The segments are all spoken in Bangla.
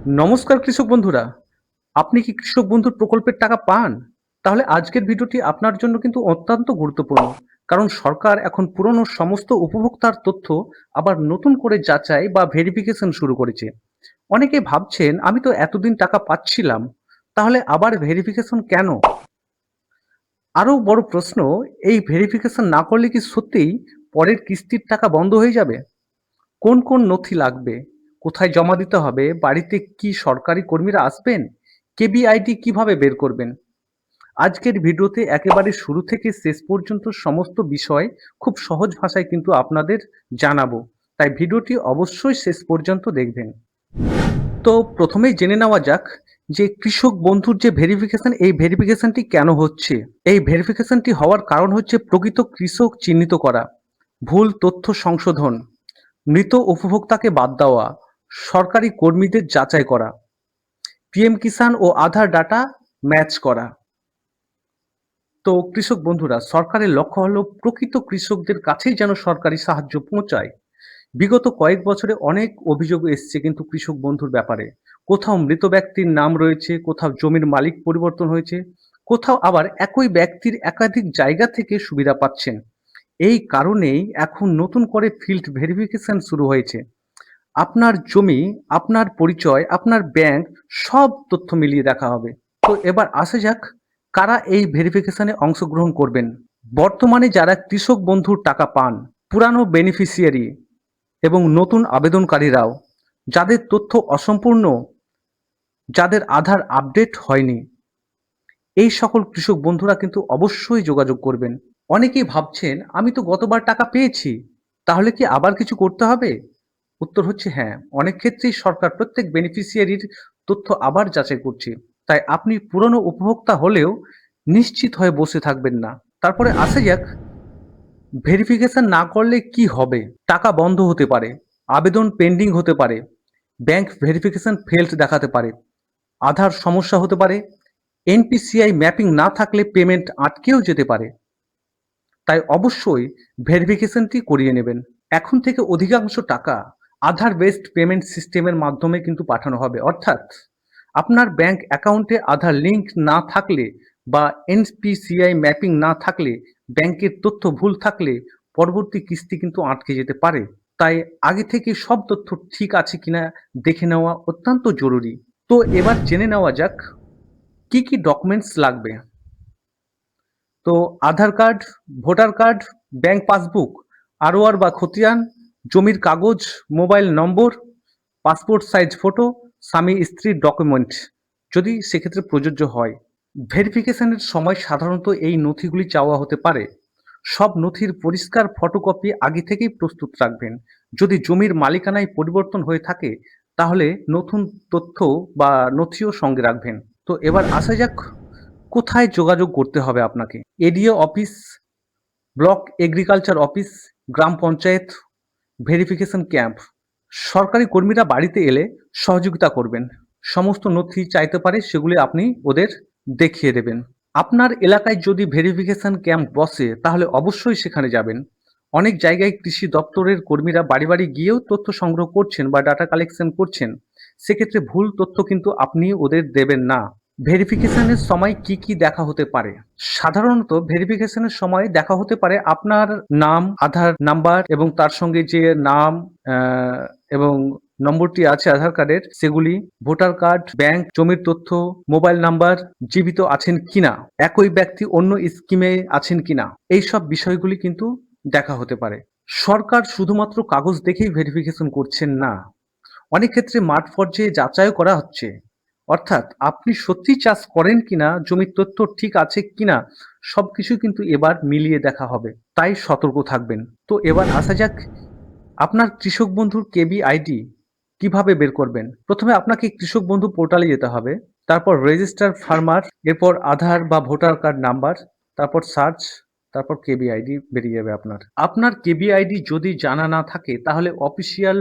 নমস্কার কৃষক বন্ধুরা। আপনি কি কৃষক বন্ধুর প্রকল্পের টাকা পান? তাহলে আজকের ভিডিওটি আপনার জন্য কিন্তু অত্যন্ত গুরুত্বপূর্ণ। কারণ সরকার এখন পুরনো সমস্ত উপভোক্তার তথ্য আবার নতুন করে যাচাই বা ভেরিফিকেশন শুরু করেছে। অনেকে ভাবছেন আমি তো এতদিন টাকা পাচ্ছিলাম, তাহলে আবার ভেরিফিকেশন কেন? আরো বড় প্রশ্ন, এই ভেরিফিকেশন না করলে কি সত্যিই পরের কিস্তির টাকা বন্ধ হয়ে যাবে? কোন কোন নথি লাগবে, কোথায় জমা দিতে হবে, বাড়িতে কি সরকারি কর্মীরা আসবেন, কেবিআইডি কিভাবে বের করবেন? আজকের ভিডিওতে একেবারে শুরু থেকে শেষ পর্যন্ত সমস্ত বিষয় খুব সহজ ভাষায় কিন্তু আপনাদের জানাবো। তাই ভিডিওটি অবশ্যই শেষ পর্যন্ত দেখবেন। তো প্রথমেই জেনে নেওয়া যাক যে কৃষক বন্ধুর যে ভেরিফিকেশন, এই ভেরিফিকেশনটি কেন হচ্ছে। এই ভেরিফিকেশনটি হওয়ার কারণ হচ্ছে প্রকৃত কৃষক চিহ্নিত করা, ভুল তথ্য সংশোধন, মৃত উপভোক্তাকে বাদ দেওয়া, সরকারি কর্মীদের যাচাই করা, পিএম কিষাণ ও আধার ডাটা ম্যাচ করা। তো কৃষক বন্ধুরা, সরকারের লক্ষ্য হলো প্রকৃত কৃষকদের কাছেই যেন সরকারি সাহায্য পৌঁছায়। বিগত কয়েক বছরে অনেক অভিযোগ এসছে কিন্তু কৃষক বন্ধুর ব্যাপারে। কোথাও মৃত ব্যক্তির নাম রয়েছে, কোথাও জমির মালিক পরিবর্তন হয়েছে, কোথাও আবার একই ব্যক্তির একাধিক জায়গা থেকে সুবিধা পাচ্ছেন। এই কারণেই এখন নতুন করে ফিল্ড ভেরিফিকেশন শুরু হয়েছে। আপনার জমি, আপনার পরিচয়, আপনার ব্যাংক, সব তথ্য মিলিয়ে দেখা হবে। তো এবার আসা যাক কারা এই ভেরিফিকেশনে অংশগ্রহণ করবেন। বর্তমানে যারা কৃষক বন্ধুর টাকা পান, পুরানো বেনিফিশিয়ারি এবং নতুন আবেদনকারীরাও, যাদের তথ্য অসম্পূর্ণ, যাদের আধার আপডেট হয়নি, এই সকল কৃষক বন্ধুরা কিন্তু অবশ্যই যোগাযোগ করবেন। অনেকেই ভাবছেন আমি তো গতবার টাকা পেয়েছি, তাহলে কি আবার কিছু করতে হবে? উত্তর হচ্ছে হ্যাঁ, অনেক ক্ষেত্রেই সরকার প্রত্যেক বেনিফিশিয়ারির তথ্য আবার যাচাই করছে। তাই আপনি পুরনো উপভোক্তা হলেও নিশ্চিত হয়ে বসে থাকবেন না। তারপরে আসা যাক ভেরিফিকেশন না করলে কি হবে। টাকা বন্ধ হতে পারে, আবেদন পেন্ডিং হতে পারে, ব্যাংক ভেরিফিকেশন ফেলড দেখাতে পারে, আধার সমস্যা হতে পারে, এনপিসিআই ম্যাপিং না থাকলে পেমেন্ট আটকেও যেতে পারে। তাই অবশ্যই ভেরিফিকেশনটি করিয়ে নেবেন। এখন থেকে অধিকাংশ টাকা আধার বেসড পেমেন্ট সিস্টেমের মাধ্যমে কিন্তু পাঠানো হবে। অর্থাৎ আপনার ব্যাংক অ্যাকাউন্টে আধার লিঙ্ক না থাকলে বা এনপিসিআই ম্যাপিং না থাকলে, ব্যাংকের তথ্য ভুল থাকলে পরবর্তী কিস্তি কিন্তু আটকে যেতে পারে। তাই আগে থেকে সব তথ্য ঠিক আছে কিনা দেখে নেওয়া অত্যন্ত জরুরি। তো এবার জেনে নেওয়া যাক কি কি ডকুমেন্টস লাগবে। তো Aadhaar card, voter card, bank passbook, ROR বা খতিয়ান, জমির কাগজ, mobile number, passport size photo, স্বামী স্ত্রীর ডকুমেন্ট যদি সেক্ষেত্রে প্রযোজ্য হয়। ভেরিফিকেশনের সময় সাধারণত এই নথিগুলি চাওয়া হতে পারে। সব নথির পরিষ্কার ফটোকপি আগে থেকেই প্রস্তুত রাখবেন। যদি জমির মালিকানায় পরিবর্তন হয়ে থাকে তাহলে নতুন তথ্য বা নথিও সঙ্গে রাখবেন। তো এবার আসা যাক কোথায় যোগাযোগ করতে হবে আপনাকে। ADO office, block agriculture office, গ্রাম পঞ্চায়েত, ভেরিফিকেশন ক্যাম্প। সরকারি কর্মীরা বাড়িতে এলে সহযোগিতা করবেন। সমস্ত নথি চাইতে পারে, সেগুলি আপনি ওদের দেখিয়ে দেবেন। আপনার এলাকায় যদি ভেরিফিকেশন ক্যাম্প বসে তাহলে অবশ্যই সেখানে যাবেন। অনেক জায়গায় কৃষি দপ্তরের কর্মীরা বাড়ি বাড়ি গিয়েও তথ্য সংগ্রহ করছেন বা ডাটা কালেকশন করছেন। সেক্ষেত্রে ভুল তথ্য কিন্তু আপনি ওদের দেবেন না। ভেরিফিকেশনের সময় কি কি দেখা হতে পারে? সাধারণত ভেরিফিকেশনের সময় দেখা হতে পারে আপনার নাম, আধার নাম্বার এবং তার সঙ্গে যে নাম এবং নম্বরটি আছে আধার কার্ডের সেগুলি, ভোটার কার্ড, ব্যাংক, জমির তথ্য, মোবাইল নাম্বার, জীবিত আছেন কিনা, একই ব্যক্তি অন্য স্কিমে আছেন কিনা, এই সব বিষয়গুলি কিন্তু দেখা হতে পারে। সরকার শুধুমাত্র কাগজ দেখেই ভেরিফিকেশন করছেন না, অনেক ক্ষেত্রে মাঠ পর্যায়ে যাচাইও করা হচ্ছে। অর্থাৎ আপনি সত্যি চাষ করেন কিনা, জমির তথ্য ঠিক আছে কিনা, সবকিছু কিন্তু এবার মিলিয়ে দেখা হবে। তাই সতর্ক থাকবেন। তো এবার আসা যাক আপনার কৃষক বন্ধুর কেবি আইডি কিভাবে বের করবেন। প্রথমে আপনাকে কৃষক বন্ধু পোর্টালে যেতে হবে, তারপর রেজিস্টার ফার্মার, এরপর আধার বা ভোটার কার্ড নাম্বার, তারপর সার্চ, তারপর কেবি আইডি বেরিয়ে যাবে আপনার। আপনার কেবি আইডি যদি জানা না থাকে তাহলে অফিসিয়াল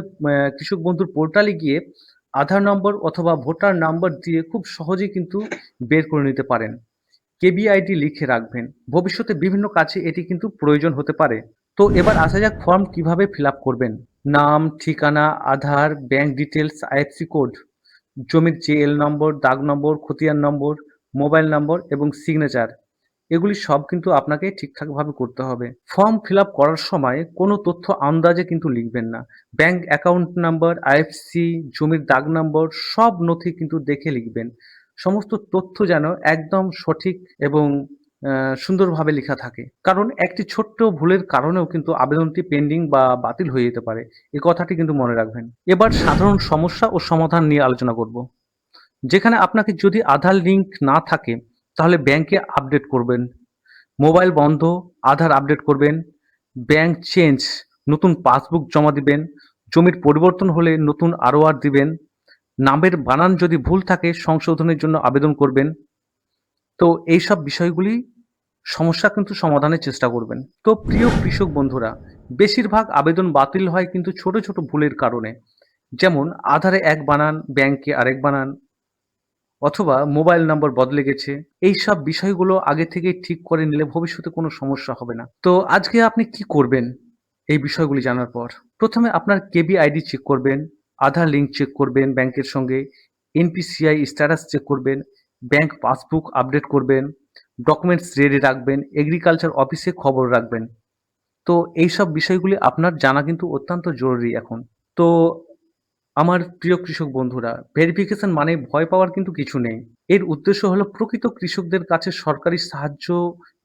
কৃষক বন্ধুর পোর্টালে গিয়ে আধার নম্বর অথবা ভোটার নাম্বার দিয়ে খুব সহজেই কিন্তু বের করে নিতে পারেন। কেবি আইডি লিখে রাখবেন, ভবিষ্যতে বিভিন্ন কাজে এটি কিন্তু প্রয়োজন হতে পারে। তো এবার আসা যাক ফর্ম কিভাবে ফিল আপ করবেন। নাম, ঠিকানা, আধার, ব্যাংক ডিটেলস, আইএফসি কোড, জমির জিএল নম্বর, দাগ নম্বর, খতিয়ান নম্বর, মোবাইল নম্বর এবং সিগনেচার এগুলি সব কিন্তু আপনাকে ঠিকঠাকভাবে করতে হবে। ফর্ম ফিল আপ করার সময় কোনো তথ্য আন্দাজে কিন্তু লিখবেন না। ব্যাংক অ্যাকাউন্ট নাম্বার, আইএফএসসি, জমির দাগ নম্বর সব নথি কিন্তু দেখে লিখবেন। সমস্ত তথ্য যেন একদম সঠিক এবং সুন্দরভাবে লেখা থাকে। কারণ একটি ছোট্ট ভুলের কারণেও কিন্তু আবেদনটি পেন্ডিং বা বাতিল হয়ে যেতে পারে। এ কথাটি কিন্তু মনে রাখবেন। এবার সাধারণ সমস্যা ও সমাধান নিয়ে আলোচনা করব। যেখানে আপনাকে যদি আধার লিঙ্ক না থাকে তাহলে ব্যাংকে আপডেট করবেন। মোবাইল বন্ধ, আধার আপডেট করবেন। ব্যাংক চেঞ্জ, নতুন পাসবুক জমা দিবেন। জমির পরিবর্তন হলে নতুন আরওআর দিবেন। নামের বানান যদি ভুল থাকে সংশোধনের জন্য আবেদন করবেন। তো এইসব বিষয়গুলি সমস্যা কিন্তু সমাধানের চেষ্টা করবেন। তো প্রিয় কৃষক বন্ধুরা, বেশিরভাগ আবেদন বাতিল হয় কিন্তু ছোট ছোট ভুলের কারণে। যেমন আধারে এক বানান, ব্যাংকে আরেক বানান, অথবা মোবাইল নম্বর বদলে গেছে। এইসব বিষয়গুলো আগে থেকেই ঠিক করে নিলে ভবিষ্যতে কোনো সমস্যা হবে না। তো আজকে আপনি কি করবেন এই বিষয়গুলি জানার পর? প্রথমে আপনার কেবি আইডি চেক করবেন, আধার লিঙ্ক চেক করবেন ব্যাংকের সঙ্গে, এনপিসিআই স্ট্যাটাস চেক করবেন, ব্যাংক পাসবুক আপডেট করবেন, ডকুমেন্টস রেডি রাখবেন, এগ্রিকালচার অফিসে খবর রাখবেন। তো এইসব বিষয়গুলি আপনার জানা কিন্তু অত্যন্ত জরুরি এখন। তো আমার প্রিয় কৃষক বন্ধুরা, ভেরিফিকেশন মানে ভয় পাওয়ার কিন্তু কিছু নেই। এর উদ্দেশ্য হলো প্রকৃত কৃষকদের কাছে সরকারি সাহায্য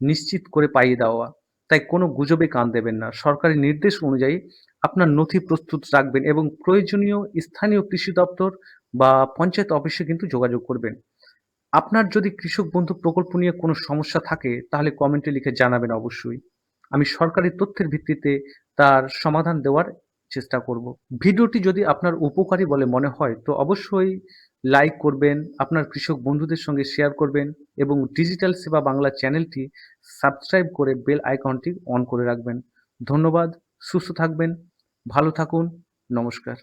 নিশ্চিত করে পাইয়ে দেওয়া। তাই কোনো গুজবে কান দেবেন না। সরকারি নির্দেশ অনুযায়ী আপনার নথি প্রস্তুত রাখবেন এবং প্রয়োজনীয় স্থানীয় কৃষি দপ্তর বা পঞ্চায়েত অফিসে কিন্তু যোগাযোগ করবেন। আপনার যদি কৃষক বন্ধু প্রকল্প নিয়ে কোনো সমস্যা থাকে তাহলে কমেন্টে লিখে জানাবেন অবশ্যই। আমি সরকারি তথ্যের ভিত্তিতে তার সমাধান দেওয়ার চেষ্টা করব। ভিডিওটি যদি আপনার উপকারী বলে মনে হয় তো অবশ্যই লাইক করবেন, আপনার কৃষক বন্ধুদের সঙ্গে শেয়ার করবেন এবং ডিজিটাল সেবা বাংলা চ্যানেলটি সাবস্ক্রাইব করে বেল আইকনটি অন করে রাখবেন। ধন্যবাদ, সুস্থ থাকবেন, ভালো থাকুন, নমস্কার।